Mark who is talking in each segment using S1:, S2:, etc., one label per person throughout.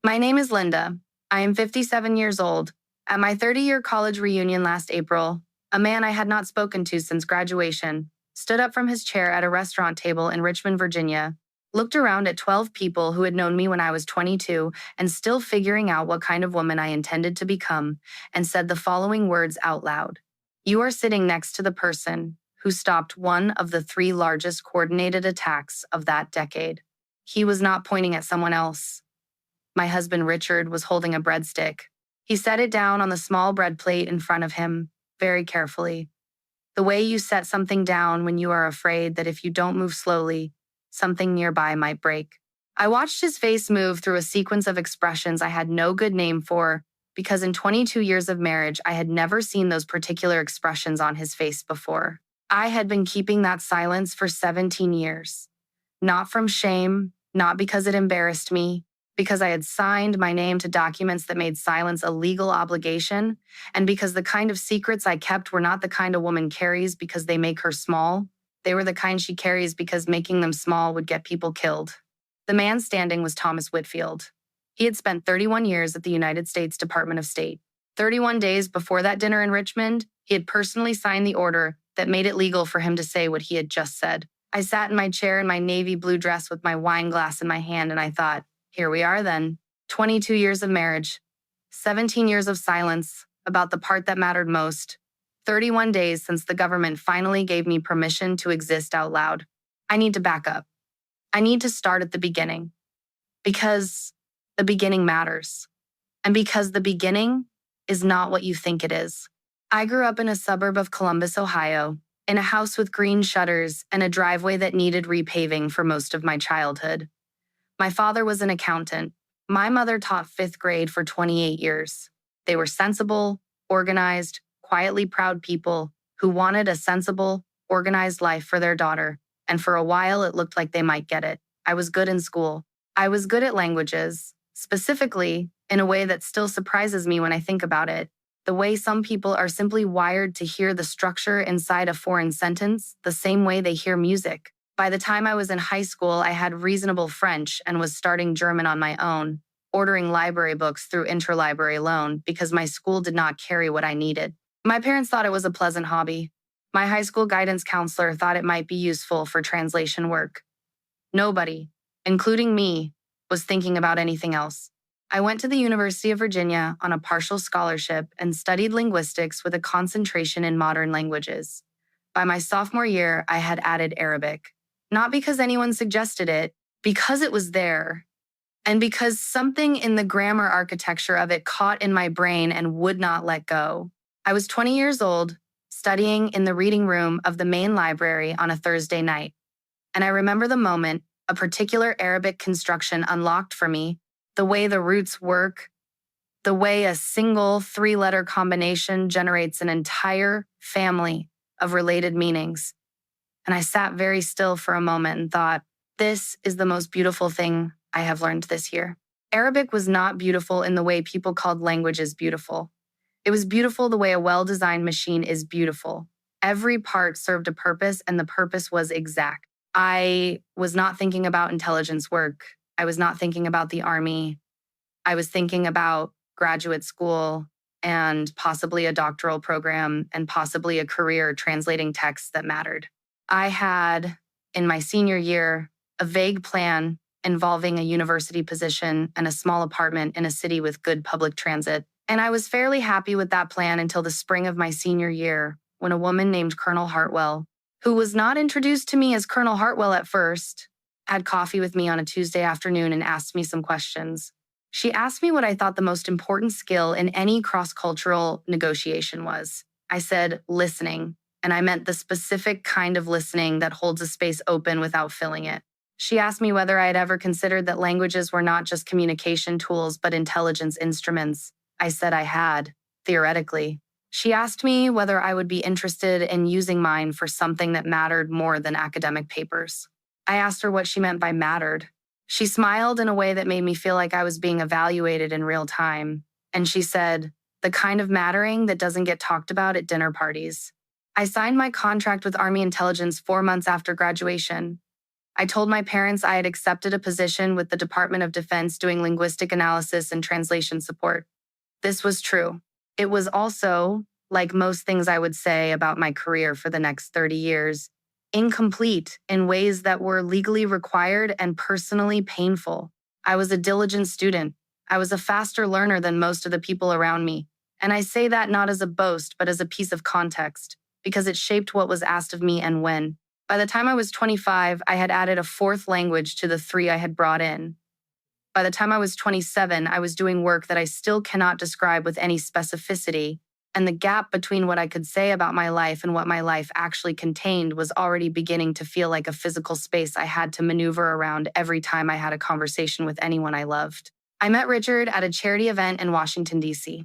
S1: My name is Linda. I am 57 years old. At my 30-year college reunion last April, a man I had not spoken to since graduation stood up from his chair at a restaurant table in Richmond, Virginia, looked around at 12 people who had known me when I was 22 and still figuring out what kind of woman I intended to become, and said the following words out loud. You are sitting next to the person who stopped one of the three largest coordinated attacks of that decade. He was not pointing at someone else. My husband Richard was holding a breadstick. He set it down on the small bread plate in front of him, very carefully. The way you set something down when you are afraid that if you don't move slowly, something nearby might break. I watched his face move through a sequence of expressions I had no good name for, because in 22 years of marriage, I had never seen those particular expressions on his face before. I had been keeping that silence for 17 years. Not from shame, not because it embarrassed me, because I had signed my name to documents that made silence a legal obligation, and because the kind of secrets I kept were not the kind a woman carries because they make her small. They were the kind she carries because making them small would get people killed. The man standing was Thomas Whitfield. He had spent 31 years at the United States Department of State. 31 days before that dinner in Richmond, he had personally signed the order that made it legal for him to say what he had just said. I sat in my chair in my navy blue dress with my wine glass in my hand, and I thought, here we are then. 22 years of marriage, 17 years of silence about the part that mattered most, 31 days since the government finally gave me permission to exist out loud. I need to back up. I need to start at the beginning. Because the beginning matters. And because the beginning is not what you think it is. I grew up in a suburb of Columbus, Ohio, in a house with green shutters and a driveway that needed repaving for most of my childhood. My father was an accountant. My mother taught fifth grade for 28 years. They were sensible, organized, quietly proud people who wanted a sensible, organized life for their daughter, and for a while it looked like they might get it. I was good in school. I was good at languages, specifically in a way that still surprises me when I think about it. The way some people are simply wired to hear the structure inside a foreign sentence the same way they hear music. By the time I was in high school, I had reasonable French and was starting German on my own, ordering library books through interlibrary loan because my school did not carry what I needed. My parents thought it was a pleasant hobby. My high school guidance counselor thought it might be useful for translation work. Nobody, including me, was thinking about anything else. I went to the University of Virginia on a partial scholarship and studied linguistics with a concentration in modern languages. By my sophomore year, I had added Arabic. Not because anyone suggested it, because it was there, and because something in the grammar architecture of it caught in my brain and would not let go. I was 20 years old, studying in the reading room of the main library on a Thursday night, and I remember the moment a particular Arabic construction unlocked for me, the way the roots work, the way a single three-letter combination generates an entire family of related meanings. And I sat very still for a moment and thought, this is the most beautiful thing I have learned this year. Arabic was not beautiful in the way people called languages beautiful. It was beautiful the way a well-designed machine is beautiful. Every part served a purpose, and the purpose was exact. I was not thinking about intelligence work. I was not thinking about the army. I was thinking about graduate school and possibly a doctoral program and possibly a career translating texts that mattered. I had, in my senior year, a vague plan involving a university position and a small apartment in a city with good public transit. And I was fairly happy with that plan until the spring of my senior year, when a woman named Colonel Hartwell, who was not introduced to me as Colonel Hartwell at first, had coffee with me on a Tuesday afternoon and asked me some questions. She asked me what I thought the most important skill in any cross-cultural negotiation was. I said, listening. And I meant the specific kind of listening that holds a space open without filling it. She asked me whether I had ever considered that languages were not just communication tools, but intelligence instruments. I said I had, theoretically. She asked me whether I would be interested in using mine for something that mattered more than academic papers. I asked her what she meant by mattered. She smiled in a way that made me feel like I was being evaluated in real time. And she said, the kind of mattering that doesn't get talked about at dinner parties. I signed my contract with Army Intelligence 4 months after graduation. I told my parents I had accepted a position with the Department of Defense doing linguistic analysis and translation support. This was true. It was also, like most things I would say about my career for the next 30 years, incomplete in ways that were legally required and personally painful. I was a diligent student. I was a faster learner than most of the people around me. And I say that not as a boast, but as a piece of context, because it shaped what was asked of me and when. By the time I was 25, I had added a fourth language to the three I had brought in. By the time I was 27, I was doing work that I still cannot describe with any specificity, and the gap between what I could say about my life and what my life actually contained was already beginning to feel like a physical space I had to maneuver around every time I had a conversation with anyone I loved. I met Richard at a charity event in Washington, D.C.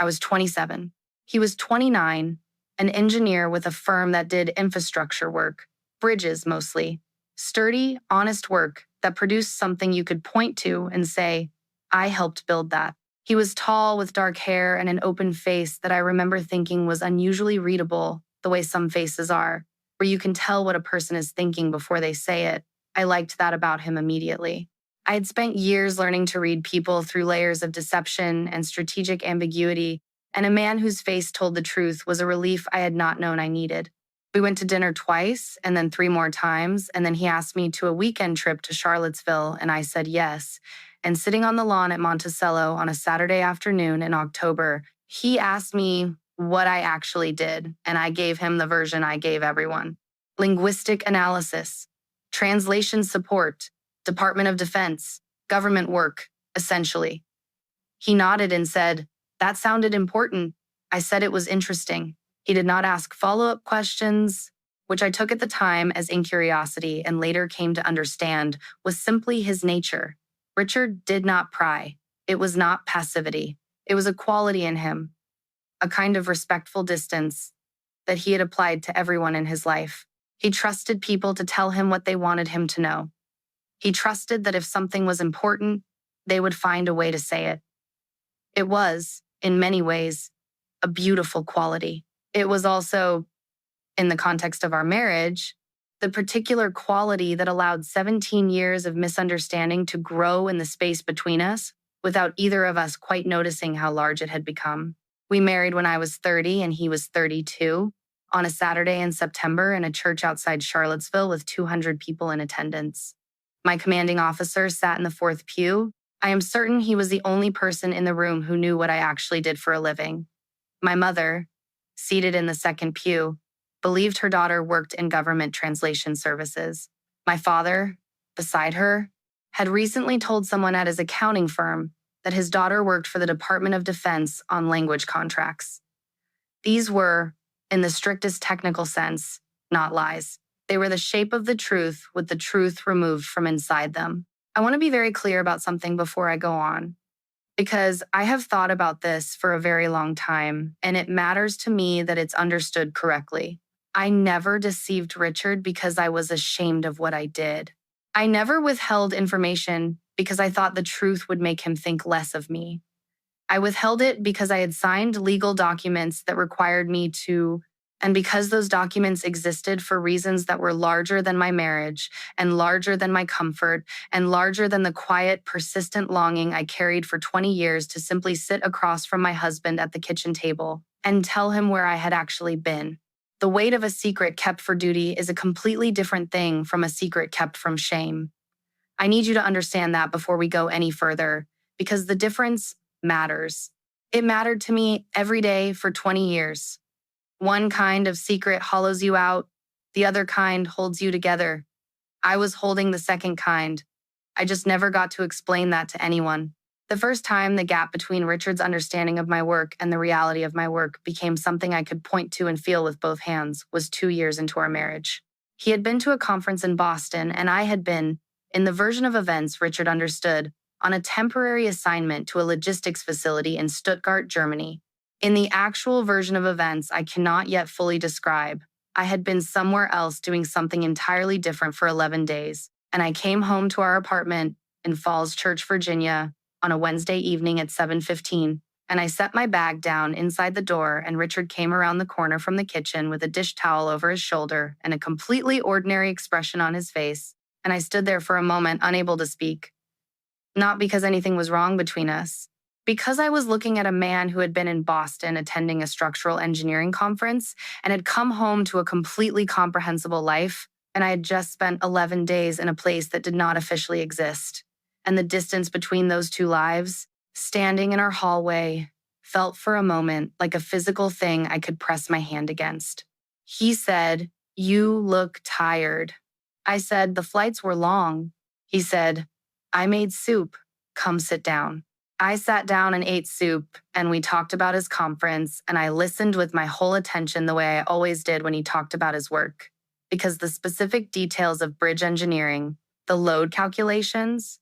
S1: I was 27. He was 29, an engineer with a firm that did infrastructure work, bridges mostly. Sturdy, honest work that produced something you could point to and say, I helped build that. He was tall with dark hair and an open face that I remember thinking was unusually readable, the way some faces are, where you can tell what a person is thinking before they say it. I liked that about him immediately. I had spent years learning to read people through layers of deception and strategic ambiguity, and a man whose face told the truth was a relief I had not known I needed. We went to dinner twice and then 3 more times, and then he asked me to a weekend trip to Charlottesville, and I said yes. And sitting on the lawn at Monticello on a Saturday afternoon in October, he asked me what I actually did, and I gave him the version I gave everyone. Linguistic analysis, translation support, Department of Defense, government work, essentially. He nodded and said, that sounded important. I said it was interesting. He did not ask follow-up questions, which I took at the time as incuriosity and later came to understand was simply his nature. Richard did not pry. It was not passivity. It was a quality in him, a kind of respectful distance that he had applied to everyone in his life. He trusted people to tell him what they wanted him to know. He trusted that if something was important, they would find a way to say it. It was, in many ways, a beautiful quality. It was also, in the context of our marriage, the particular quality that allowed 17 years of misunderstanding to grow in the space between us without either of us quite noticing how large it had become. We married when I was 30 and he was 32 on a Saturday in September in a church outside Charlottesville with 200 people in attendance. My commanding officer sat in the fourth pew. I am certain he was the only person in the room who knew what I actually did for a living. My mother, seated in the second pew, believed her daughter worked in government translation services. My father, beside her, had recently told someone at his accounting firm that his daughter worked for the Department of Defense on language contracts. These were, in the strictest technical sense, not lies. They were the shape of the truth with the truth removed from inside them. I want to be very clear about something before I go on, because I have thought about this for a very long time, and it matters to me that it's understood correctly. I never deceived Richard because I was ashamed of what I did. I never withheld information because I thought the truth would make him think less of me. I withheld it because I had signed legal documents that required me to, and because those documents existed for reasons that were larger than my marriage, and larger than my comfort, and larger than the quiet, persistent longing I carried for 20 years to simply sit across from my husband at the kitchen table and tell him where I had actually been. The weight of a secret kept for duty is a completely different thing from a secret kept from shame. I need you to understand that before we go any further, because the difference matters. It mattered to me every day for 20 years. One kind of secret hollows you out, the other kind holds you together. I was holding the second kind. I just never got to explain that to anyone. The first time the gap between Richard's understanding of my work and the reality of my work became something I could point to and feel with both hands was 2 years into our marriage. He had been to a conference in Boston, and I had been, in the version of events Richard understood, on a temporary assignment to a logistics facility in Stuttgart, Germany. In the actual version of events I cannot yet fully describe, I had been somewhere else doing something entirely different for 11 days, and I came home to our apartment in Falls Church, Virginia, on a Wednesday evening at 7:15, and I set my bag down inside the door, and Richard came around the corner from the kitchen with a dish towel over his shoulder and a completely ordinary expression on his face, and I stood there for a moment, unable to speak. Not because anything was wrong between us. Because I was looking at a man who had been in Boston attending a structural engineering conference and had come home to a completely comprehensible life, and I had just spent 11 days in a place that did not officially exist. And the distance between those two lives, standing in our hallway, felt for a moment like a physical thing I could press my hand against. He said, "You look tired." I said, "The flights were long." He said, "I made soup. Come sit down." I sat down and ate soup, and we talked about his conference, and I listened with my whole attention the way I always did when he talked about his work. Because the specific details of bridge engineering, the load calculations,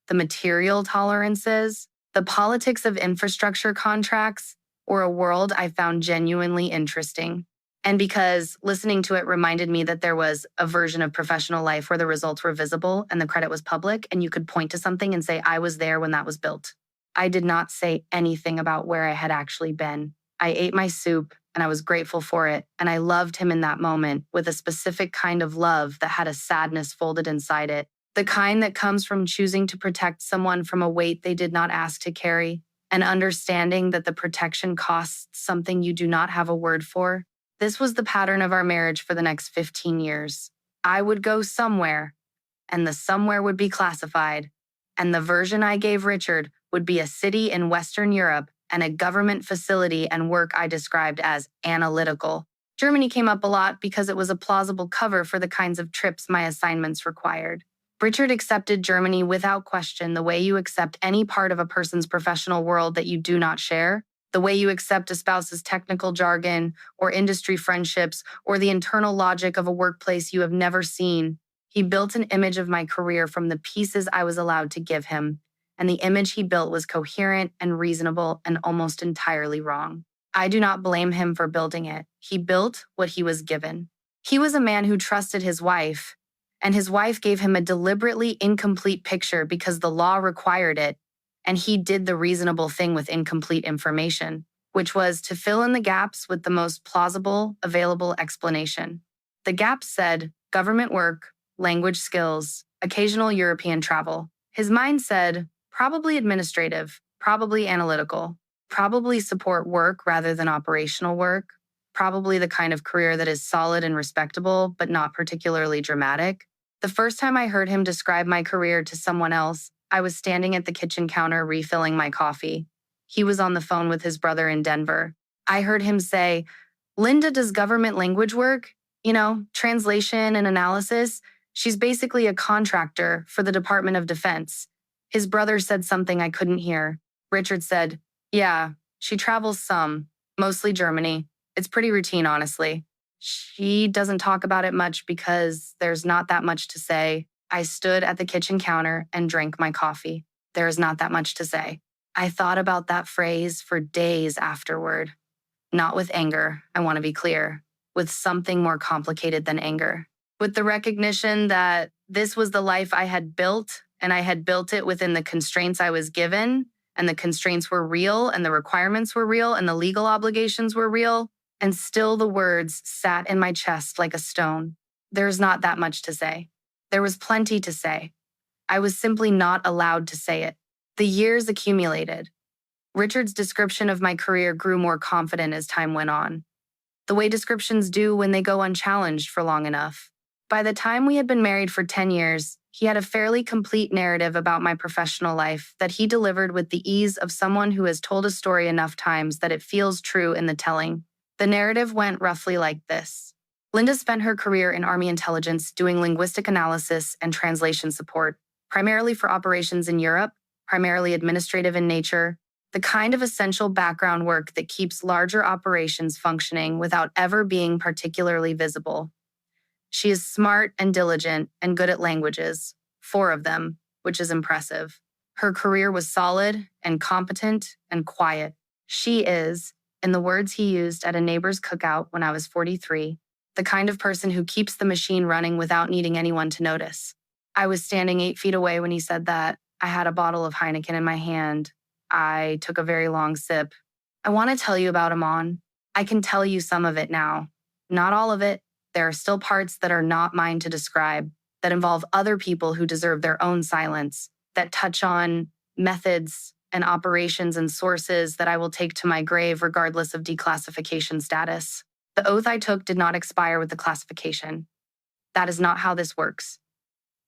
S1: the material tolerances, the politics of infrastructure contracts, were a world I found genuinely interesting. And because listening to it reminded me that there was a version of professional life where the results were visible and the credit was public, and you could point to something and say, "I was there when that was built." I did not say anything about where I had actually been. I ate my soup and I was grateful for it, and I loved him in that moment with a specific kind of love that had a sadness folded inside it. The kind that comes from choosing to protect someone from a weight they did not ask to carry, and understanding that the protection costs something you do not have a word for. This was the pattern of our marriage for the next 15 years. I would go somewhere, and the somewhere would be classified. And the version I gave Richard would be a city in Western Europe and a government facility and work I described as analytical. Germany came up a lot because it was a plausible cover for the kinds of trips my assignments required. Richard accepted Germany without question, the way you accept any part of a person's professional world that you do not share, the way you accept a spouse's technical jargon or industry friendships or the internal logic of a workplace you have never seen. He built an image of my career from the pieces I was allowed to give him, and the image he built was coherent and reasonable and almost entirely wrong. I do not blame him for building it. He built what he was given. He was a man who trusted his wife, and his wife gave him a deliberately incomplete picture because the law required it, and he did the reasonable thing with incomplete information, which was to fill in the gaps with the most plausible available explanation. The gaps said government work, language skills, occasional European travel. His mind said, probably administrative, probably analytical, probably support work rather than operational work, probably the kind of career that is solid and respectable, but not particularly dramatic. The first time I heard him describe my career to someone else, I was standing at the kitchen counter refilling my coffee. He was on the phone with his brother in Denver. I heard him say, "Linda does government language work, translation and analysis. She's basically a contractor for the Department of Defense." His brother said something I couldn't hear. Richard said, "Yeah, she travels some, mostly Germany. It's pretty routine, honestly. She doesn't talk about it much because there's not that much to say." I stood at the kitchen counter and drank my coffee. There is not that much to say. I thought about that phrase for days afterward. Not with anger, I want to be clear, with something more complicated than anger. With the recognition that this was the life I had built, and I had built it within the constraints I was given, and the constraints were real, and the requirements were real, and the legal obligations were real, and still the words sat in my chest like a stone. There's not that much to say. There was plenty to say. I was simply not allowed to say it. The years accumulated. Richard's description of my career grew more confident as time went on, the way descriptions do when they go unchallenged for long enough. By the time we had been married for 10 years, he had a fairly complete narrative about my professional life that he delivered with the ease of someone who has told a story enough times that it feels true in the telling. The narrative went roughly like this. Linda spent her career in Army intelligence doing linguistic analysis and translation support, primarily for operations in Europe, primarily administrative in nature, the kind of essential background work that keeps larger operations functioning without ever being particularly visible. She is smart and diligent and good at languages, 4 of them, which is impressive. Her career was solid and competent and quiet. She is, in the words he used at a neighbor's cookout when I was 43, the kind of person who keeps the machine running without needing anyone to notice. I was standing 8 feet away when he said that. I had a bottle of Heineken in my hand. I took a very long sip. I want to tell you about Amon. I can tell you some of it now. Not all of it. There are still parts that are not mine to describe, that involve other people who deserve their own silence, that touch on methods and operations and sources that I will take to my grave regardless of declassification status. The oath I took did not expire with the classification. That is not how this works.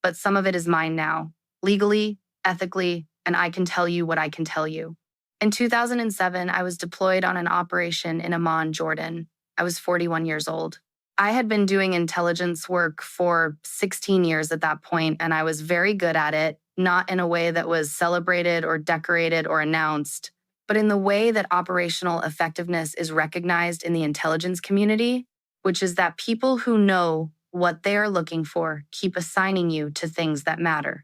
S1: But some of it is mine now, legally, ethically, and I can tell you what I can tell you. In 2007, I was deployed on an operation in Amman, Jordan. I was 41 years old. I had been doing intelligence work for 16 years at that point, and I was very good at it, not in a way that was celebrated or decorated or announced, but in the way that operational effectiveness is recognized in the intelligence community, which is that people who know what they are looking for keep assigning you to things that matter.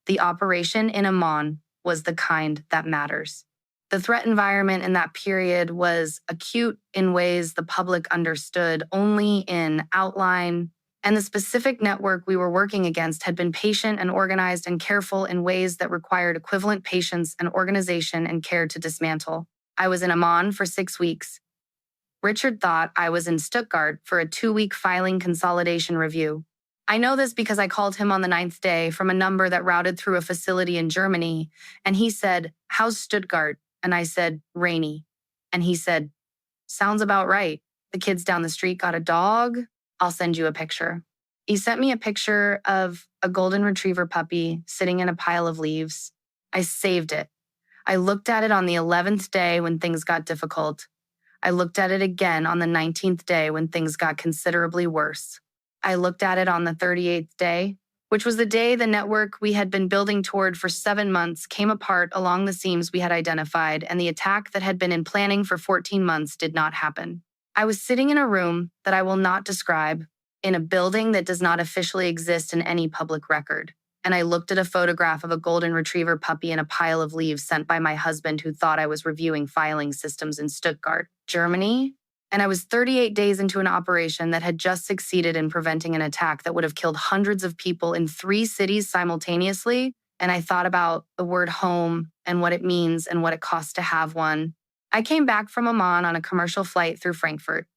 S1: The operation in Amman was the kind that matters. The threat environment in that period was acute in ways the public understood only in outline, and the specific network we were working against had been patient and organized and careful in ways that required equivalent patience and organization and care to dismantle. I was in Amman for 6 weeks. Richard thought I was in Stuttgart for a 2-week filing consolidation review. I know this because I called him on the 9th day from a number that routed through a facility in Germany, and he said, "How's Stuttgart?" And I said, "Rainy." And he said, "Sounds about right. The kids down the street got a dog. I'll send you a picture." He sent me a picture of a golden retriever puppy sitting in a pile of leaves. I saved it. I looked at it on the 11th day when things got difficult. I looked at it again on the 19th day when things got considerably worse. I looked at it on the 38th day, which was the day the network we had been building toward for 7 months came apart along the seams we had identified, and the attack that had been in planning for 14 months did not happen. I was sitting in a room that I will not describe, in a building that does not officially exist in any public record, and I looked at a photograph of a golden retriever puppy in a pile of leaves sent by my husband, who thought I was reviewing filing systems in Stuttgart, Germany. And I was 38 days into an operation that had just succeeded in preventing an attack that would have killed hundreds of people in 3 cities simultaneously. And I thought about the word home and what it means and what it costs to have one. I came back from Amman on a commercial flight through Frankfurt.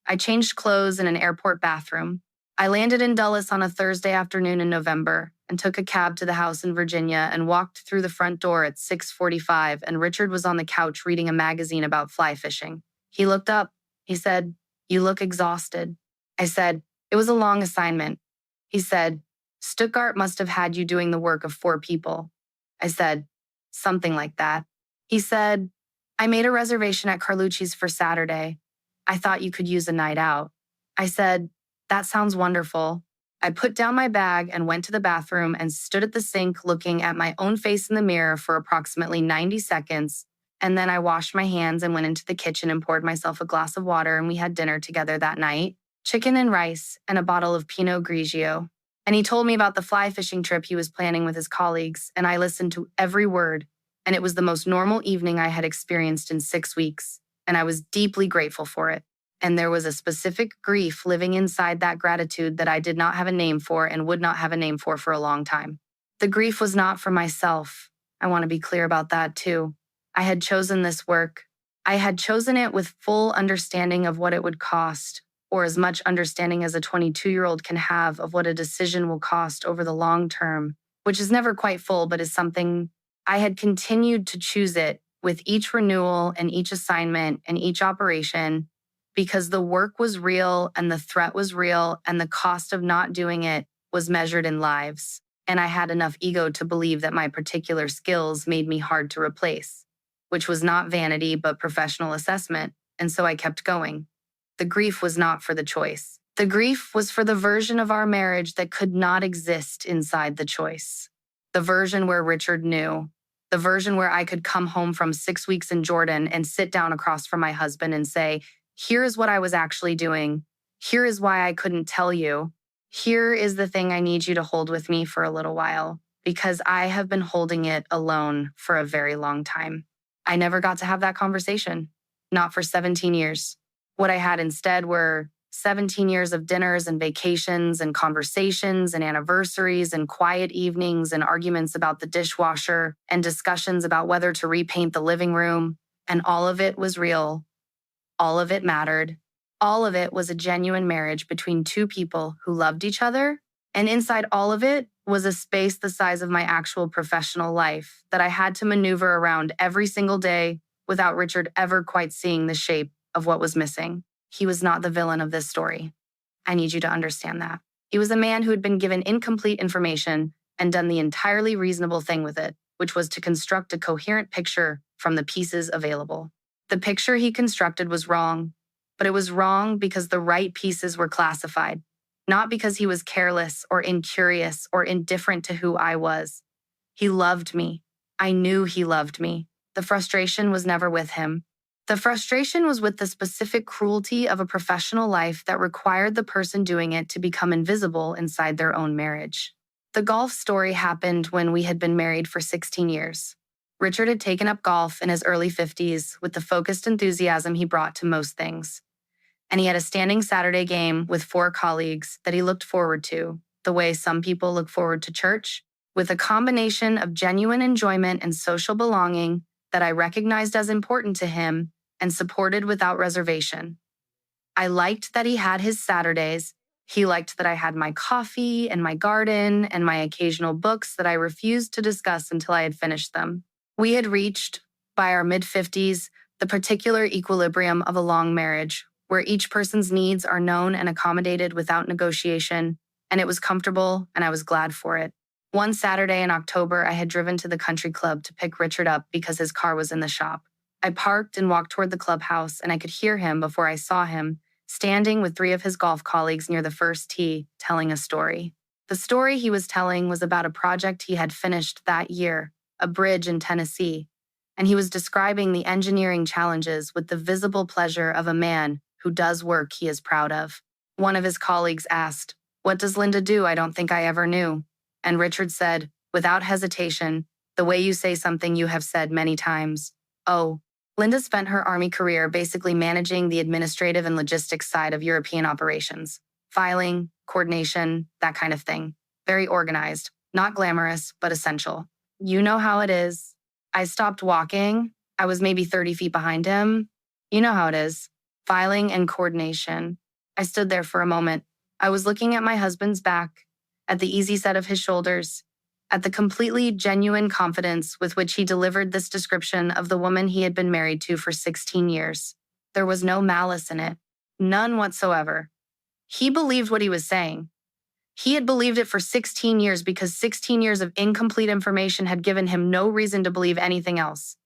S1: I changed clothes in an airport bathroom. I landed in Dulles on a Thursday afternoon in November and took a cab to the house in Virginia and walked through the front door at 6:45, and Richard was on the couch reading a magazine about fly fishing. He looked up. He said, "You look exhausted." I said, "It was a long assignment." He said, "Stuttgart must have had you doing the work of 4 people." I said, "Something like that." He said, "I made a reservation at Carlucci's for Saturday. I thought you could use a night out." I said, "That sounds wonderful." I put down my bag and went to the bathroom and stood at the sink looking at my own face in the mirror for approximately 90 seconds. And then I washed my hands and went into the kitchen and poured myself a glass of water, and we had dinner together that night, chicken and rice and a bottle of Pinot Grigio. And he told me about the fly fishing trip he was planning with his colleagues, and I listened to every word, and it was the most normal evening I had experienced in 6 weeks, and I was deeply grateful for it. And there was a specific grief living inside that gratitude that I did not have a name for and would not have a name for a long time. The grief was not for myself. I want to be clear about that too. I had chosen this work. I had chosen it with full understanding of what it would cost, or as much understanding as a 22-year-old can have of what a decision will cost over the long term, which is never quite full, but is something I had continued to choose it with each renewal and each assignment and each operation, because the work was real and the threat was real and the cost of not doing it was measured in lives. And I had enough ego to believe that my particular skills made me hard to replace, which was not vanity, but professional assessment. And so I kept going. The grief was not for the choice. The grief was for the version of our marriage that could not exist inside the choice. The version where Richard knew. The version where I could come home from 6 weeks in Jordan and sit down across from my husband and say, "Here is what I was actually doing. Here is why I couldn't tell you. Here is the thing I need you to hold with me for a little while, because I have been holding it alone for a very long time." I never got to have that conversation, not for 17 years. What I had instead were 17 years of dinners and vacations and conversations and anniversaries and quiet evenings and arguments about the dishwasher and discussions about whether to repaint the living room. And all of it was real. All of it mattered. All of it was a genuine marriage between 2 people who loved each other And inside all of it was a space the size of my actual professional life that I had to maneuver around every single day without Richard ever quite seeing the shape of what was missing. He was not the villain of this story. I need you to understand that. He was a man who had been given incomplete information and done the entirely reasonable thing with it, which was to construct a coherent picture from the pieces available. The picture he constructed was wrong, but it was wrong because the right pieces were classified, not because he was careless or incurious or indifferent to who I was. He loved me. I knew he loved me. The frustration was never with him. The frustration was with the specific cruelty of a professional life that required the person doing it to become invisible inside their own marriage. The golf story happened when we had been married for 16 years. Richard had taken up golf in his early 50s with the focused enthusiasm he brought to most things. And he had a standing Saturday game with 4 colleagues that he looked forward to, the way some people look forward to church, with a combination of genuine enjoyment and social belonging that I recognized as important to him and supported without reservation. I liked that he had his Saturdays. He liked that I had my coffee and my garden and my occasional books that I refused to discuss until I had finished them. We had reached, by our mid-50s, the particular equilibrium of a long marriage, where each person's needs are known and accommodated without negotiation, and it was comfortable, and I was glad for it. One Saturday in October, I had driven to the country club to pick Richard up because his car was in the shop. I parked and walked toward the clubhouse, and I could hear him before I saw him, standing with 3 of his golf colleagues near the first tee, telling a story. The story he was telling was about a project he had finished that year, a bridge in Tennessee, and he was describing the engineering challenges with the visible pleasure of a man who does work he is proud of. One of his colleagues asked, "What does Linda do? I don't think I ever knew." And Richard said, without hesitation, the way you say something you have said many times, "Oh, Linda spent her Army career basically managing the administrative and logistics side of European operations. Filing, coordination, that kind of thing. Very organized. Not glamorous, but essential. You know how it is." I stopped walking. I was maybe 30 feet behind him. You know how it is. Filing and coordination. I stood there for a moment. I was looking at my husband's back, at the easy set of his shoulders, at the completely genuine confidence with which he delivered this description of the woman he had been married to for 16 years. There was no malice in it. None whatsoever. He believed what he was saying. He had believed it for 16 years because 16 years of incomplete information had given him no reason to believe anything else.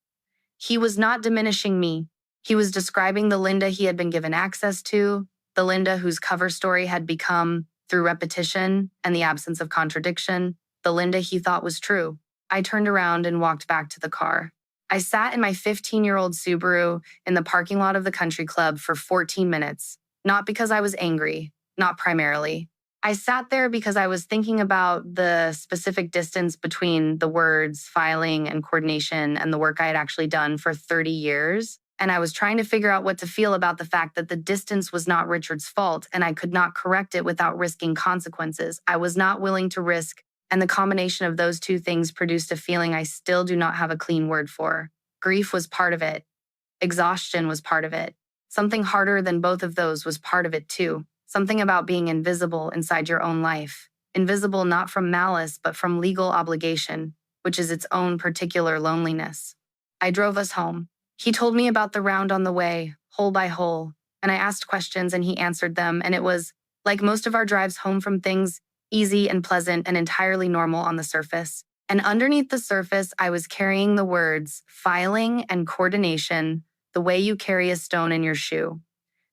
S1: He was not diminishing me. He was describing the Linda he had been given access to, the Linda whose cover story had become, through repetition and the absence of contradiction, the Linda he thought was true. I turned around and walked back to the car. I sat in my 15-year-old Subaru in the parking lot of the country club for 14 minutes, not because I was angry, not primarily. I sat there because I was thinking about the specific distance between the words filing and coordination and the work I had actually done for 30 years. And I was trying to figure out what to feel about the fact that the distance was not Richard's fault and I could not correct it without risking consequences. I was not willing to risk, and the combination of those two things produced a feeling I still do not have a clean word for. Grief was part of it. Exhaustion was part of it. Something harder than both of those was part of it too. Something about being invisible inside your own life. Invisible not from malice, but from legal obligation, which is its own particular loneliness. I drove us home. He told me about the round on the way, hole by hole, and I asked questions and he answered them, and it was, like most of our drives home from things, easy and pleasant and entirely normal on the surface. And underneath the surface, I was carrying the words, filing and coordination, the way you carry a stone in your shoe.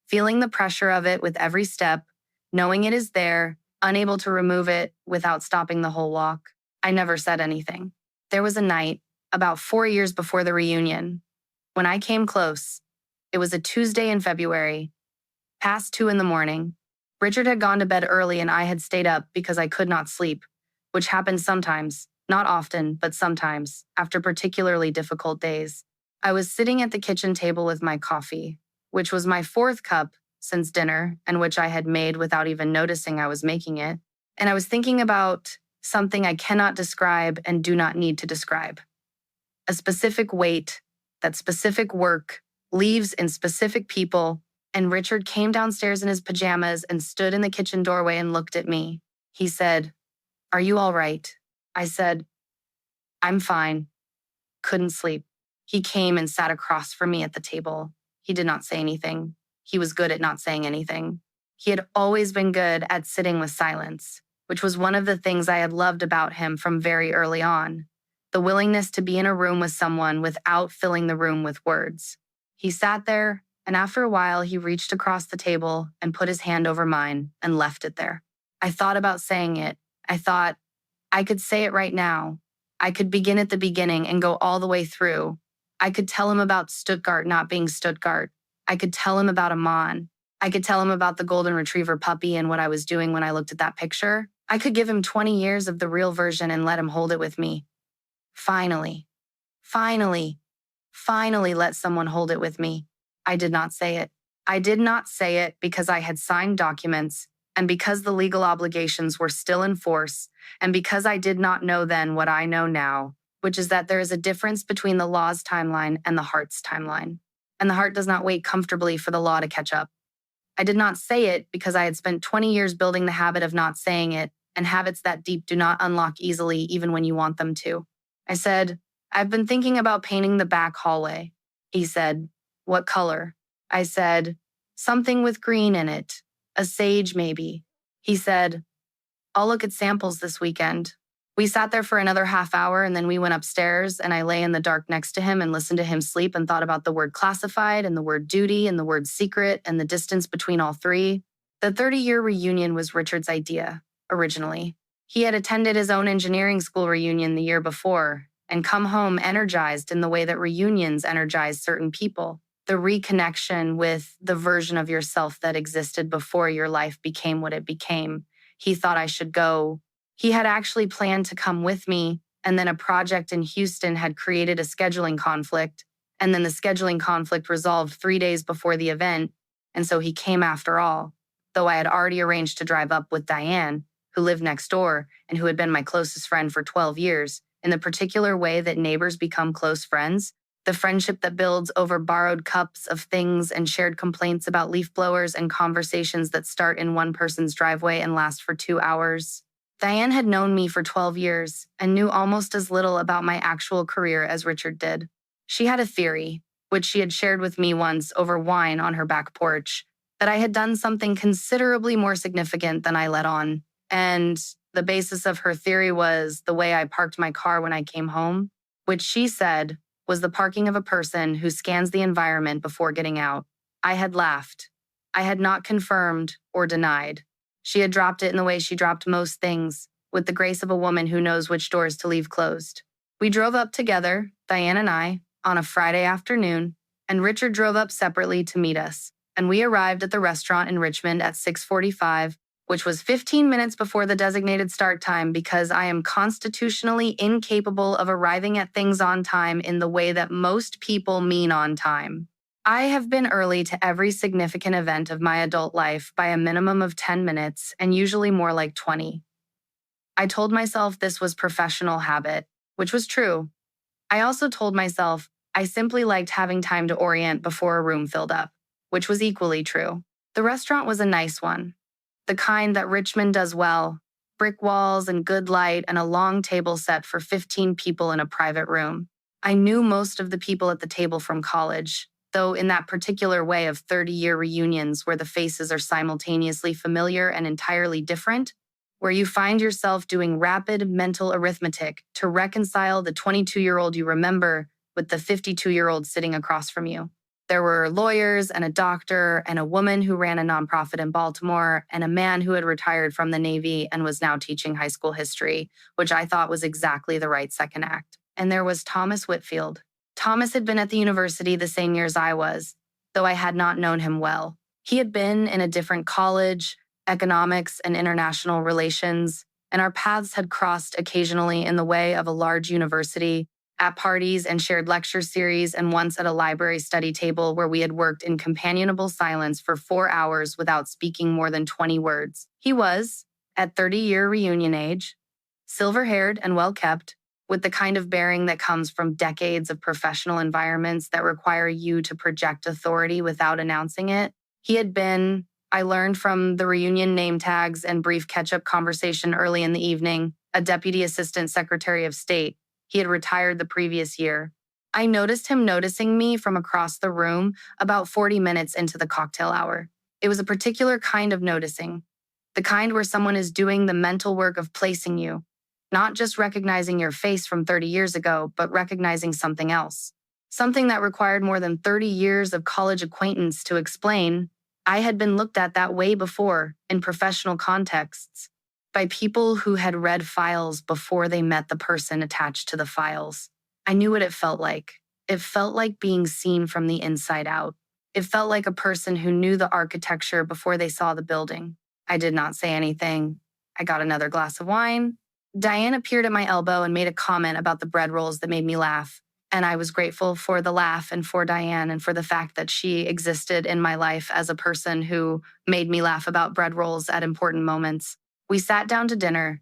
S1: Feeling the pressure of it with every step, knowing it is there, unable to remove it without stopping the whole walk. I never said anything. There was a night, about 4 years before the reunion, when I came close. It was a Tuesday in February, past 2 a.m. Richard had gone to bed early and I had stayed up because I could not sleep, which happens sometimes, not often, but sometimes, after particularly difficult days. I was sitting at the kitchen table with my coffee, which was my 4th cup since dinner and which I had made without even noticing I was making it. And I was thinking about something I cannot describe and do not need to describe. A specific weight, that specific work, leaves in specific people, and Richard came downstairs in his pajamas and stood in the kitchen doorway and looked at me. He said, "Are you all right?" I said, "I'm fine." Couldn't sleep. He came and sat across from me at the table. He did not say anything. He was good at not saying anything. He had always been good at sitting with silence, which was one of the things I had loved about him from very early on. The willingness to be in a room with someone without filling the room with words. He sat there, and after a while, he reached across the table and put his hand over mine and left it there. I thought about saying it. I thought, I could say it right now. I could begin at the beginning and go all the way through. I could tell him about Stuttgart not being Stuttgart. I could tell him about Amman. I could tell him about the golden retriever puppy and what I was doing when I looked at that picture. I could give him 20 years of the real version and let him hold it with me. Finally, finally, finally let someone hold it with me. I did not say it. I did not say it because I had signed documents and because the legal obligations were still in force, and because I did not know then what I know now, which is that there is a difference between the law's timeline and the heart's timeline, and the heart does not wait comfortably for the law to catch up. I did not say it because I had spent 20 years building the habit of not saying it, and habits that deep do not unlock easily even when you want them to. I said, "I've been thinking about painting the back hallway." He said, "What color?" I said, "Something with green in it. A sage, maybe." He said, "I'll look at samples this weekend." We sat there for another half hour and then we went upstairs and I lay in the dark next to him and listened to him sleep and thought about the word classified and the word duty and the word secret and the distance between all three. The 30-year reunion was Richard's idea, originally. He had attended his own engineering school reunion the year before and come home energized in the way that reunions energize certain people. The reconnection with the version of yourself that existed before your life became what it became. He thought I should go. He had actually planned to come with me, and then a project in Houston had created a scheduling conflict, and then the scheduling conflict resolved 3 days before the event, and so he came after all, though I had already arranged to drive up with Diane, who lived next door and who had been my closest friend for 12 years, in the particular way that neighbors become close friends. The friendship that builds over borrowed cups of things and shared complaints about leaf blowers and conversations that start in one person's driveway and last for 2 hours. Diane had known me for 12 years and knew almost as little about my actual career as Richard did. She had a theory, which she had shared with me once over wine on her back porch, that I had done something considerably more significant than I let on. And the basis of her theory was the way I parked my car when I came home, which she said was the parking of a person who scans the environment before getting out. I had laughed. I had not confirmed or denied. She had dropped it in the way she dropped most things, with the grace of a woman who knows which doors to leave closed. We drove up together, Diane and I, on a Friday afternoon, and Richard drove up separately to meet us, and we arrived at the restaurant in Richmond at 6:45, which was 15 minutes before the designated start time because I am constitutionally incapable of arriving at things on time in the way that most people mean on time. I have been early to every significant event of my adult life by a minimum of 10 minutes and usually more like 20. I told myself this was professional habit, which was true. I also told myself I simply liked having time to orient before a room filled up, which was equally true. The restaurant was a nice one, the kind that Richmond does well, brick walls and good light and a long table set for 15 people in a private room. I knew most of the people at the table from college, though in that particular way of 30-year reunions where the faces are simultaneously familiar and entirely different, where you find yourself doing rapid mental arithmetic to reconcile the 22-year-old you remember with the 52-year-old sitting across from you. There were lawyers and a doctor and a woman who ran a nonprofit in Baltimore and a man who had retired from the Navy and was now teaching high school history, which I thought was exactly the right second act. And there was Thomas Whitfield. Thomas had been at the university the same year as I was, though I had not known him well. He had been in a different college, economics and international relations, and our paths had crossed occasionally in the way of a large university, at parties and shared lecture series, and once at a library study table where we had worked in companionable silence for 4 hours without speaking more than 20 words. He was, at 30-year reunion age, silver-haired and well-kept, with the kind of bearing that comes from decades of professional environments that require you to project authority without announcing it. He had been, I learned from the reunion name tags and brief catch-up conversation early in the evening, a deputy assistant secretary of state. He had retired the previous year. I noticed him noticing me from across the room about 40 minutes into the cocktail hour. It was a particular kind of noticing, the kind where someone is doing the mental work of placing you, not just recognizing your face from 30 years ago, but recognizing something else. Something that required more than 30 years of college acquaintance to explain. I had been looked at that way before, in professional contexts, by people who had read files before they met the person attached to the files. I knew what it felt like. It felt like being seen from the inside out. It felt like a person who knew the architecture before they saw the building. I did not say anything. I got another glass of wine. Diane appeared at my elbow and made a comment about the bread rolls that made me laugh. And I was grateful for the laugh and for Diane and for the fact that she existed in my life as a person who made me laugh about bread rolls at important moments. We sat down to dinner.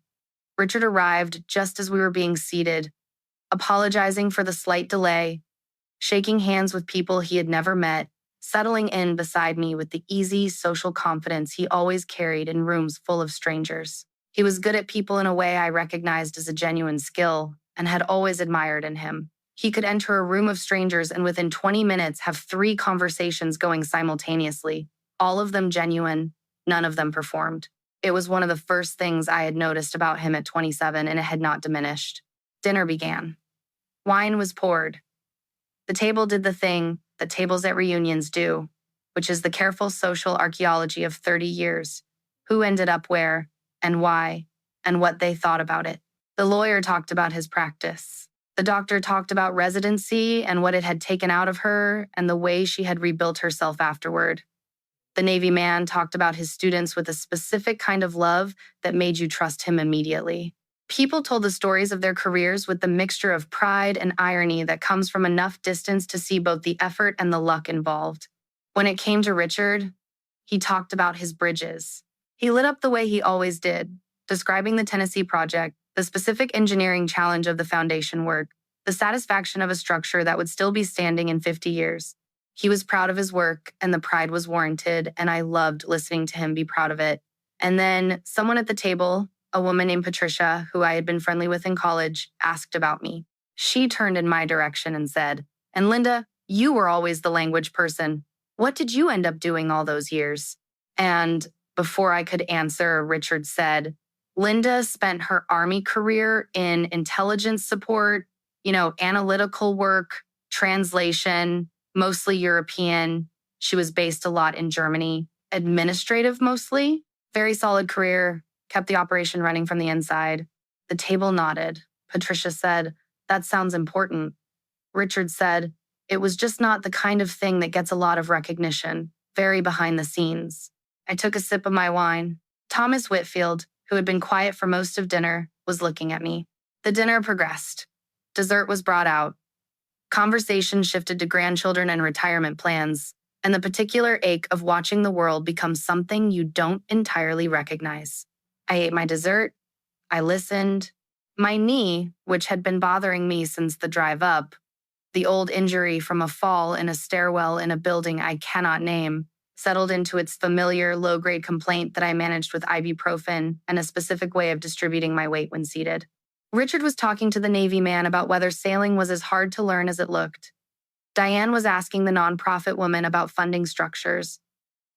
S1: Richard arrived just as we were being seated, apologizing for the slight delay, shaking hands with people he had never met, settling in beside me with the easy social confidence he always carried in rooms full of strangers. He was good at people in a way I recognized as a genuine skill and had always admired in him. He could enter a room of strangers and within 20 minutes have 3 conversations going simultaneously, all of them genuine, none of them performed. It was one of the first things I had noticed about him at 27, and it had not diminished. Dinner began. Wine was poured. The table did the thing that tables at reunions do, which is the careful social archaeology of 30 years. Who ended up where, and why, and what they thought about it. The lawyer talked about his practice. The doctor talked about residency and what it had taken out of her and the way she had rebuilt herself afterward. The Navy man talked about his students with a specific kind of love that made you trust him immediately. People told the stories of their careers with the mixture of pride and irony that comes from enough distance to see both the effort and the luck involved. When it came to Richard, he talked about his bridges. He lit up the way he always did, describing the Tennessee Project, the specific engineering challenge of the foundation work, the satisfaction of a structure that would still be standing in 50 years. He was proud of his work, and the pride was warranted, and I loved listening to him be proud of it. And then someone at the table, a woman named Patricia, who I had been friendly with in college, asked about me. She turned in my direction and said, "And Linda, you were always the language person. What did you end up doing all those years?" And before I could answer, Richard said, "Linda spent her Army career in intelligence support, analytical work, translation, mostly European. She was based a lot in Germany, administrative mostly. Very solid career, kept the operation running from the inside." The table nodded. Patricia said, "That sounds important." Richard said, "It was just not the kind of thing that gets a lot of recognition, very behind the scenes." I took a sip of my wine. Thomas Whitfield, who had been quiet for most of dinner, was looking at me. The dinner progressed. Dessert was brought out. Conversation shifted to grandchildren and retirement plans, and the particular ache of watching the world become something you don't entirely recognize. I ate my dessert. I listened. My knee, which had been bothering me since the drive up, the old injury from a fall in a stairwell in a building I cannot name, settled into its familiar low-grade complaint that I managed with ibuprofen and a specific way of distributing my weight when seated. Richard was talking to the Navy man about whether sailing was as hard to learn as it looked. Diane was asking the nonprofit woman about funding structures.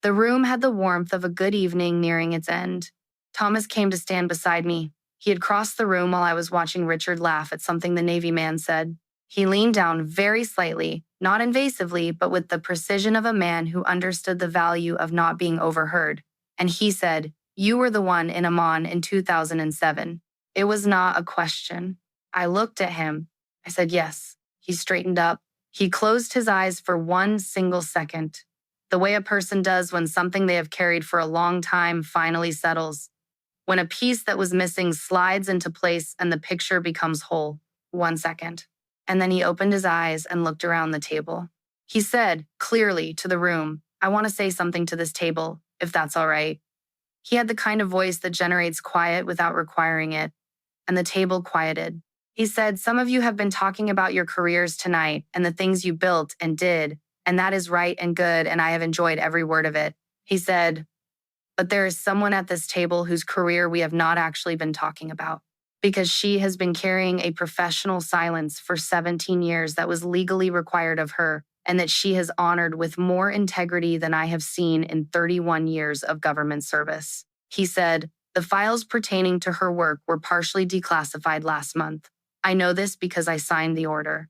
S1: The room had the warmth of a good evening nearing its end. Thomas came to stand beside me. He had crossed the room while I was watching Richard laugh at something the Navy man said. He leaned down very slightly, not invasively, but with the precision of a man who understood the value of not being overheard. And he said, "You were the one in Amman in 2007. It was not a question." I looked at him. I said, "Yes." He straightened up. He closed his eyes for one single second, the way a person does when something they have carried for a long time finally settles, when a piece that was missing slides into place and the picture becomes whole. 1 second. And then he opened his eyes and looked around the table. He said, clearly, to the room, "I want to say something to this table, if that's all right." He had the kind of voice that generates quiet without requiring it, and the table quieted. He said, "Some of you have been talking about your careers tonight and the things you built and did, and that is right and good, and I have enjoyed every word of it." He said, But there is someone at this table whose career we have not actually been talking about, because she has been carrying a professional silence for 17 years that was legally required of her, and that she has honored with more integrity than I have seen in 31 years of government service. He said, the files pertaining to her work were partially declassified last month. I know this because I signed the order.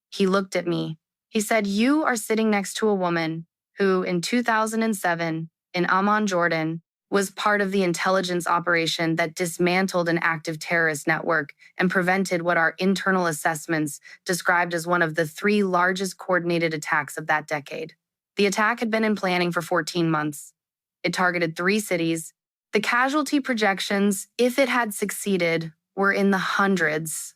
S1: He looked at me. He said, you are sitting next to a woman who, in 2007, in Amman, Jordan, was part of the intelligence operation that dismantled an active terrorist network and prevented what our internal assessments described as one of the 3 largest coordinated attacks of that decade. The attack had been in planning for 14 months. It targeted 3 cities. The casualty projections, if it had succeeded, were in the hundreds.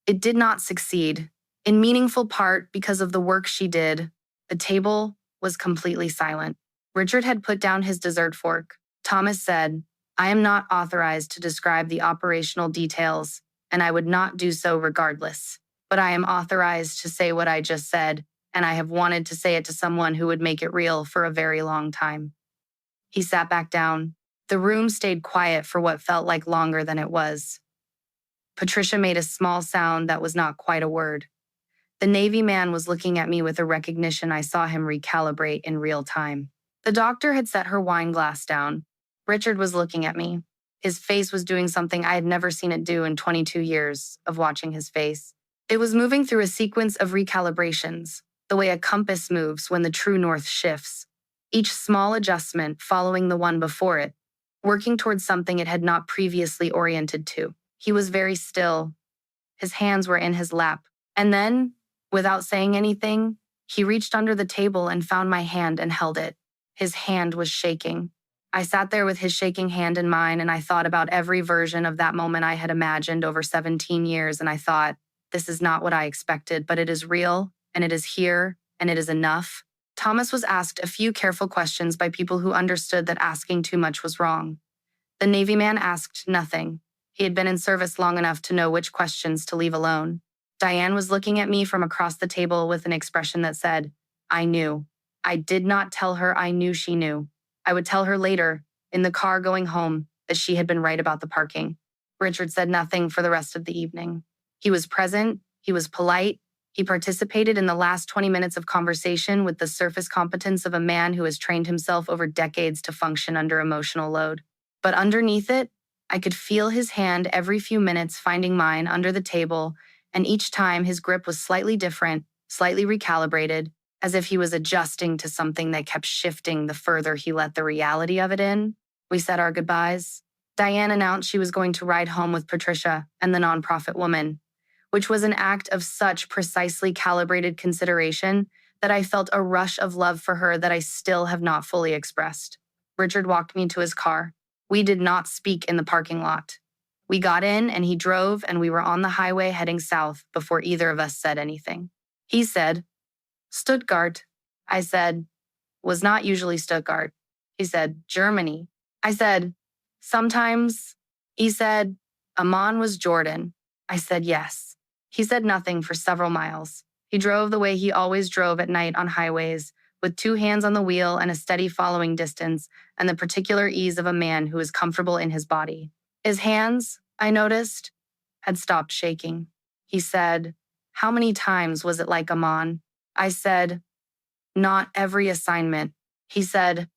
S1: It did not succeed, in meaningful part because of the work she did. The table was completely silent. Richard had put down his dessert fork. Thomas said, I am not authorized to describe the operational details, and I would not do so regardless. But I am authorized to say what I just said, and I have wanted to say it to someone who would make it real for a very long time. He sat back down. The room stayed quiet for what felt like longer than it was. Patricia made a small sound that was not quite a word. The Navy man was looking at me with a recognition I saw him recalibrate in real time. The doctor had set her wine glass down. Richard was looking at me. His face was doing something I had never seen it do in 22 years of watching his face. It was moving through a sequence of recalibrations, the way a compass moves when the true north shifts, each small adjustment following the one before it, working towards something it had not previously oriented to. He was very still. His hands were in his lap. And then, without saying anything, he reached under the table and found my hand and held it. His hand was shaking. I sat there with his shaking hand in mine, and I thought about every version of that moment I had imagined over 17 years, and I thought, this is not what I expected, but it is real, and it is here, and it is enough. Thomas was asked a few careful questions by people who understood that asking too much was wrong. The Navy man asked nothing. He had been in service long enough to know which questions to leave alone. Diane was looking at me from across the table with an expression that said, I knew. I did not tell her I knew she knew. I would tell her later, in the car going home, that she had been right about the parking. Richard said nothing for the rest of the evening. He was present, he was polite, he participated in the last 20 minutes of conversation with the surface competence of a man who has trained himself over decades to function under emotional load. But underneath it, I could feel his hand every few minutes finding mine under the table, and each time his grip was slightly different, slightly recalibrated, as if he was adjusting to something that kept shifting the further he let the reality of it in. We said our goodbyes. Diane announced she was going to ride home with Patricia and the nonprofit woman, which was an act of such precisely calibrated consideration that I felt a rush of love for her that I still have not fully expressed. Richard walked me to his car. We did not speak in the parking lot. We got in and he drove, and we were on the highway heading south before either of us said anything. He said, Stuttgart. I said, was not usually Stuttgart. He said, Germany. I said, sometimes. He said, Amman was Jordan. I said, yes. He said nothing for several miles. He drove the way he always drove at night on highways, with 2 hands on the wheel and a steady following distance, and the particular ease of a man who is comfortable in his body. His hands, I noticed, had stopped shaking. He said, how many times was it like Amman? I said, not every assignment. He said,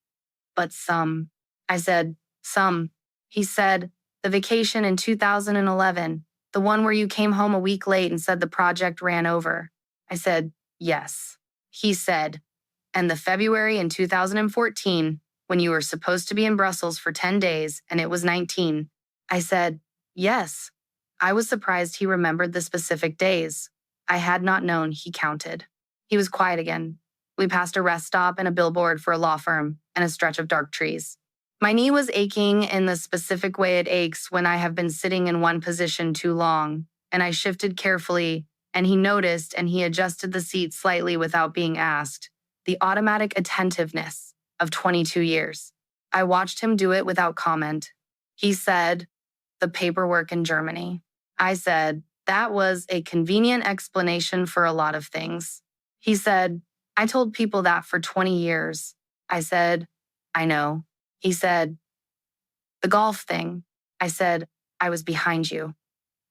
S1: but some. I said, some. He said, the vacation in 2011, the one where you came home a week late and said the project ran over. I said, yes. He said, and the February in 2014, when you were supposed to be in Brussels for 10 days and it was 19. I said, yes. I was surprised he remembered the specific days. I had not known he counted. He was quiet again. We passed a rest stop and a billboard for a law firm and a stretch of dark trees. My knee was aching in the specific way it aches when I have been sitting in one position too long, and I shifted carefully, and he noticed and he adjusted the seat slightly without being asked. The automatic attentiveness of 22 years. I watched him do it without comment. He said, the paperwork in Germany. I said, that was a convenient explanation for a lot of things. He said, I told people that for 20 years. I said, I know. He said, "The golf thing." I said, "I was behind you.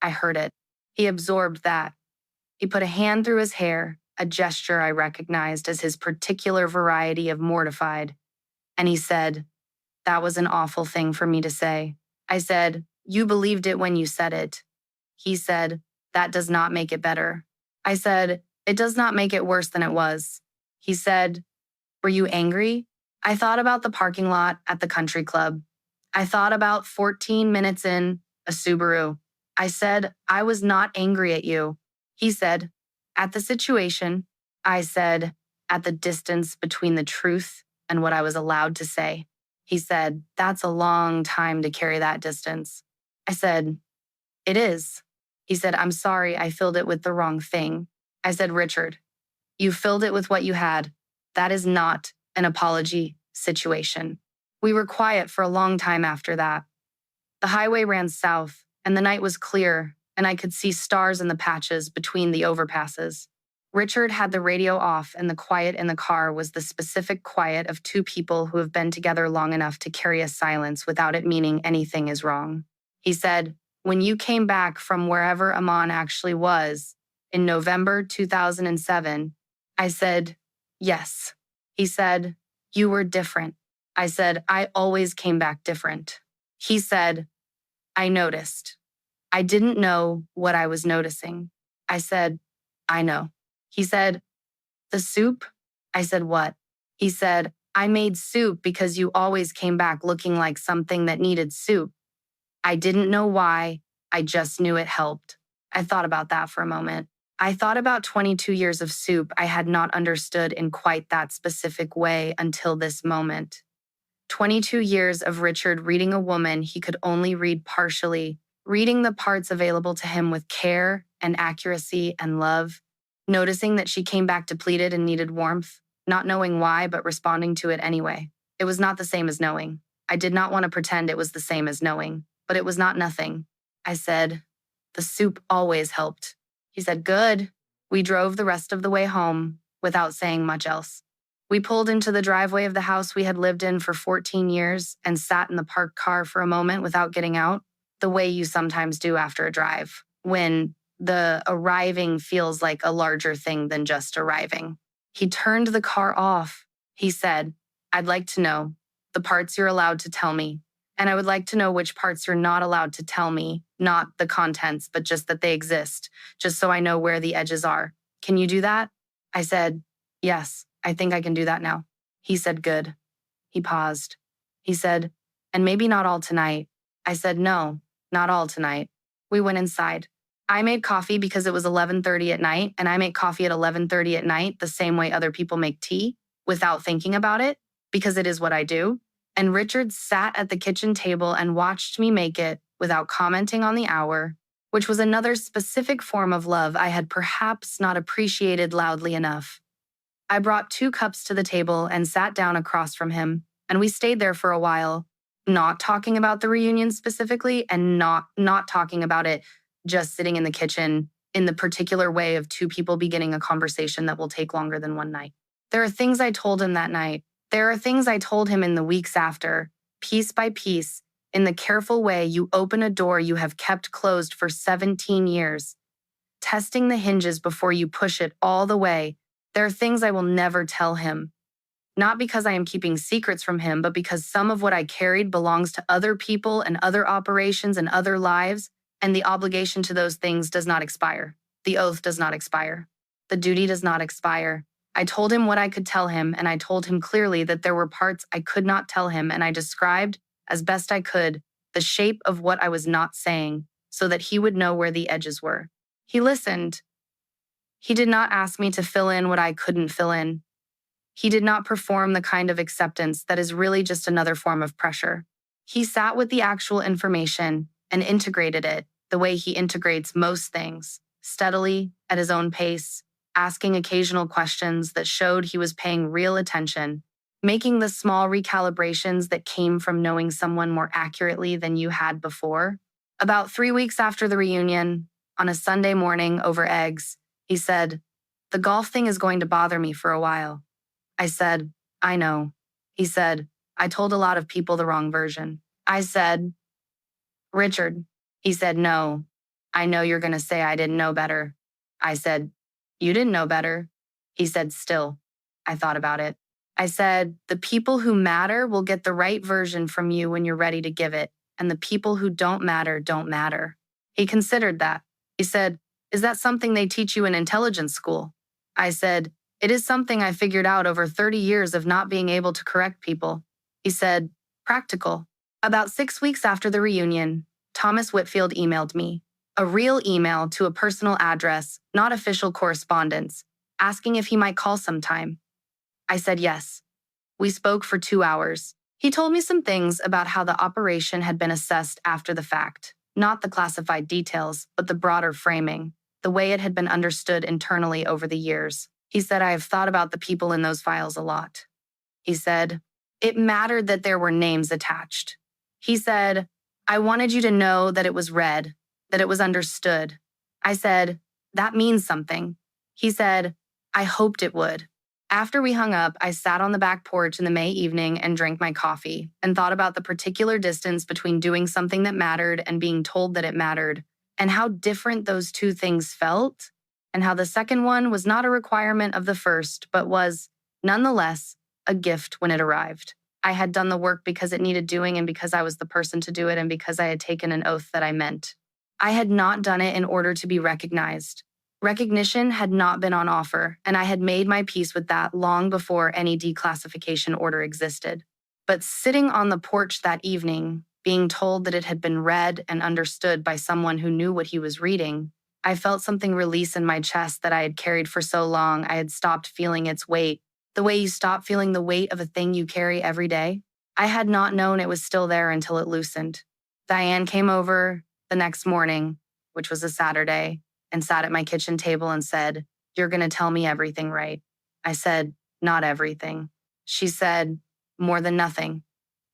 S1: I heard it." He absorbed that. He put a hand through his hair, a gesture I recognized as his particular variety of mortified, and he said, "That was an awful thing for me to say." I said, "You believed it when you said it." He said, "That does not make it better." I said, "It does not make it worse than it was." He said, "Were you angry?" I thought about the parking lot at the country club. I thought about 14 minutes in, a Subaru. I said, "I was not angry at you." He said, "At the situation." I said, "At the distance between the truth and what I was allowed to say." He said, "That's a long time to carry that distance." I said, "It is." He said, "I'm sorry, I filled it with the wrong thing." I said, "Richard, you filled it with what you had. That is not an apology situation." We were quiet for a long time after that. The highway ran south, and the night was clear, and I could see stars in the patches between the overpasses. Richard had the radio off, and the quiet in the car was the specific quiet of two people who have been together long enough to carry a silence without it meaning anything is wrong. He said, "When you came back from wherever Amon actually was, in November 2007, I said, yes." He said, "You were different." I said, "I always came back different." He said, "I noticed. I didn't know what I was noticing." I said, "I know." He said, "The soup?" I said, "What?" He said, "I made soup because you always came back looking like something that needed soup. I didn't know why. I just knew it helped." I thought about that for a moment. I thought about 22 years of soup I had not understood in quite that specific way until this moment. 22 years of Richard reading a woman he could only read partially, reading the parts available to him with care and accuracy and love, noticing that she came back depleted and needed warmth, not knowing why but responding to it anyway. It was not the same as knowing. I did not want to pretend it was the same as knowing, but it was not nothing. I said, "The soup always helped." He said, "Good." We drove the rest of the way home without saying much else. We pulled into the driveway of the house we had lived in for 14 years and sat in the parked car for a moment without getting out, the way you sometimes do after a drive, when the arriving feels like a larger thing than just arriving. He turned the car off. He said, "I'd like to know the parts you're allowed to tell me, and I would like to know which parts you're not allowed to tell me, not the contents, but just that they exist, just so I know where the edges are. Can you do that?" I said, "Yes, I think I can do that now." He said, "Good." He paused. He said, "And maybe not all tonight." I said, "No, not all tonight." We went inside. I made coffee because it was 11:30 at night, and I make coffee at 11:30 at night the same way other people make tea, without thinking about it, because it is what I do. And Richard sat at the kitchen table and watched me make it without commenting on the hour, which was another specific form of love I had perhaps not appreciated loudly enough. I brought 2 cups to the table and sat down across from him, and we stayed there for a while, not talking about the reunion specifically and not talking about it, just sitting in the kitchen in the particular way of 2 people beginning a conversation that will take longer than one night. There are things I told him that night. There are things I told him in the weeks after, piece by piece, in the careful way you open a door you have kept closed for 17 years, testing the hinges before you push it all the way. There are things I will never tell him. Not because I am keeping secrets from him, but because some of what I carried belongs to other people and other operations and other lives, and the obligation to those things does not expire. The oath does not expire. The duty does not expire. I told him what I could tell him, and I told him clearly that there were parts I could not tell him, and I described, as best I could, the shape of what I was not saying, so that he would know where the edges were. He listened. He did not ask me to fill in what I couldn't fill in. He did not perform the kind of acceptance that is really just another form of pressure. He sat with the actual information and integrated it the way he integrates most things, steadily, at his own pace, asking occasional questions that showed he was paying real attention, making the small recalibrations that came from knowing someone more accurately than you had before. About 3 weeks after the reunion, on a Sunday morning over eggs, he said, "The golf thing is going to bother me for a while." I said, "I know." He said, I told a lot of people the wrong version. I said, Richard. He said, no. I know you're going to say I didn't know better. I said, you didn't know better. He said, still. I thought about it. I said, the people who matter will get the right version from you when you're ready to give it, and the people who don't matter don't matter. He considered that. He said, is that something they teach you in intelligence school? I said, it is something I figured out over 30 years of not being able to correct people. He said, practical. About 6 weeks after the reunion, Thomas Whitfield emailed me, a real email to a personal address, not official correspondence, asking if he might call sometime. I said yes. We spoke for 2 hours. He told me some things about how the operation had been assessed after the fact, not the classified details, but the broader framing, the way it had been understood internally over the years. He said, I have thought about the people in those files a lot. He said, it mattered that there were names attached. He said, I wanted you to know that it was read, that it was understood. I said, that means something. He said, I hoped it would. After we hung up, I sat on the back porch in the May evening and drank my coffee and thought about the particular distance between doing something that mattered and being told that it mattered, and how different those two things felt, and how the second one was not a requirement of the first, but was, nonetheless, a gift when it arrived. I had done the work because it needed doing and because I was the person to do it and because I had taken an oath that I meant. I had not done it in order to be recognized. Recognition had not been on offer, and I had made my peace with that long before any declassification order existed. But sitting on the porch that evening, being told that it had been read and understood by someone who knew what he was reading, I felt something release in my chest that I had carried for so long I had stopped feeling its weight, the way you stop feeling the weight of a thing you carry every day. I had not known it was still there until it loosened. Diane came over the next morning, which was a Saturday, and sat at my kitchen table and said, you're going to tell me everything, right? I said, not everything. She said, more than nothing.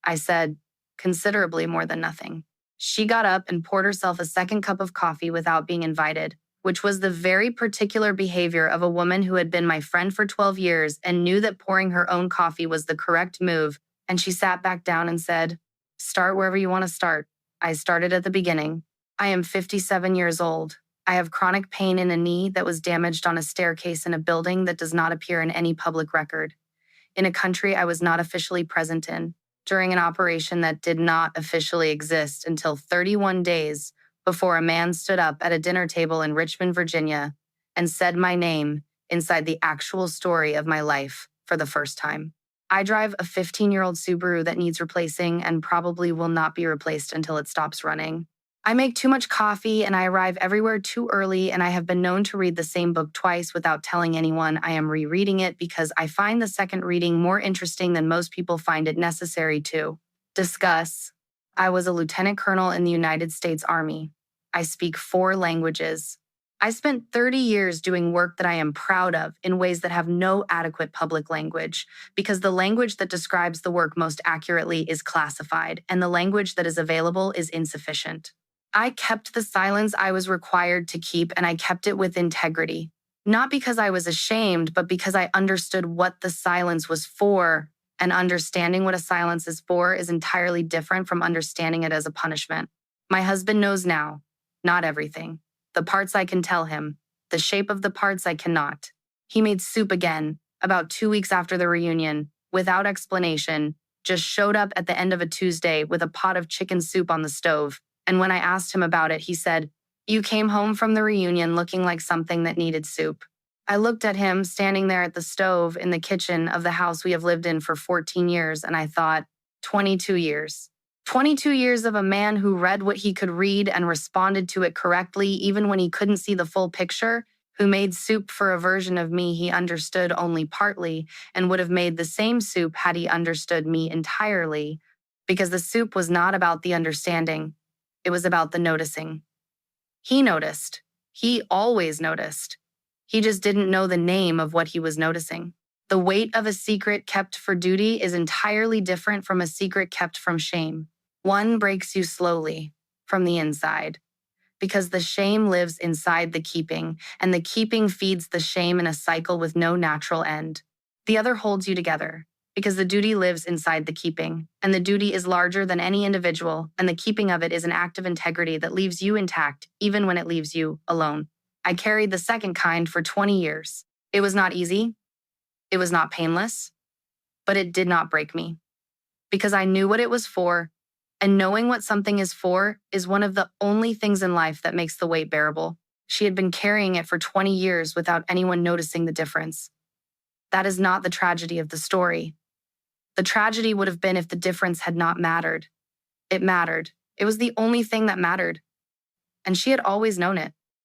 S1: I said, considerably more than nothing. She got up and poured herself a second cup of coffee without being invited, which was the very particular behavior of a woman who had been my friend for 12 years and knew that pouring her own coffee was the correct move. And she sat back down and said, start wherever you want to start. I started at the beginning. I am 57 years old. I have chronic pain in a knee that was damaged on a staircase in a building that does not appear in any public record, in a country I was not officially present in, during an operation that did not officially exist until 31 days before a man stood up at a dinner table in Richmond, Virginia, and said my name inside the actual story of my life for the first time. I drive a 15-year-old Subaru that needs replacing and probably will not be replaced until it stops running. I make too much coffee and I arrive everywhere too early, and I have been known to read the same book twice without telling anyone I am rereading it because I find the second reading more interesting than most people find it necessary to. Discuss. I was a lieutenant colonel in the United States Army. I speak 4 languages. I spent 30 years doing work that I am proud of in ways that have no adequate public language, because the language that describes the work most accurately is classified, and the language that is available is insufficient. I kept the silence I was required to keep, and I kept it with integrity. Not because I was ashamed, but because I understood what the silence was for, and understanding what a silence is for is entirely different from understanding it as a punishment. My husband knows now, not everything. The parts I can tell him, the shape of the parts I cannot. He made soup again, about 2 weeks after the reunion, without explanation, just showed up at the end of a Tuesday with a pot of chicken soup on the stove. And when I asked him about it, he said, you came home from the reunion looking like something that needed soup. I looked at him standing there at the stove in the kitchen of the house we have lived in for 14 years, and I thought, 22 years. 22 years of a man who read what he could read and responded to it correctly even when he couldn't see the full picture, who made soup for a version of me he understood only partly and would have made the same soup had he understood me entirely, because the soup was not about the understanding. It was about the noticing. He noticed. He always noticed. He just didn't know the name of what he was noticing. The weight of a secret kept for duty is entirely different from a secret kept from shame. One breaks you slowly, from the inside, because the shame lives inside the keeping, and the keeping feeds the shame in a cycle with no natural end. The other holds you together. Because the duty lives inside the keeping, and the duty is larger than any individual, and the keeping of it is an act of integrity that leaves you intact, even when it leaves you alone. I carried the second kind for 20 years. It was not easy, it was not painless, but it did not break me. Because I knew what it was for, and knowing what something is for is one of the only things in life that makes the weight bearable. She had been carrying it for 20 years without anyone noticing the difference. That is not the tragedy of the story. The tragedy would have been if the difference had not mattered. It mattered. It was the only thing that mattered. And she had always known it.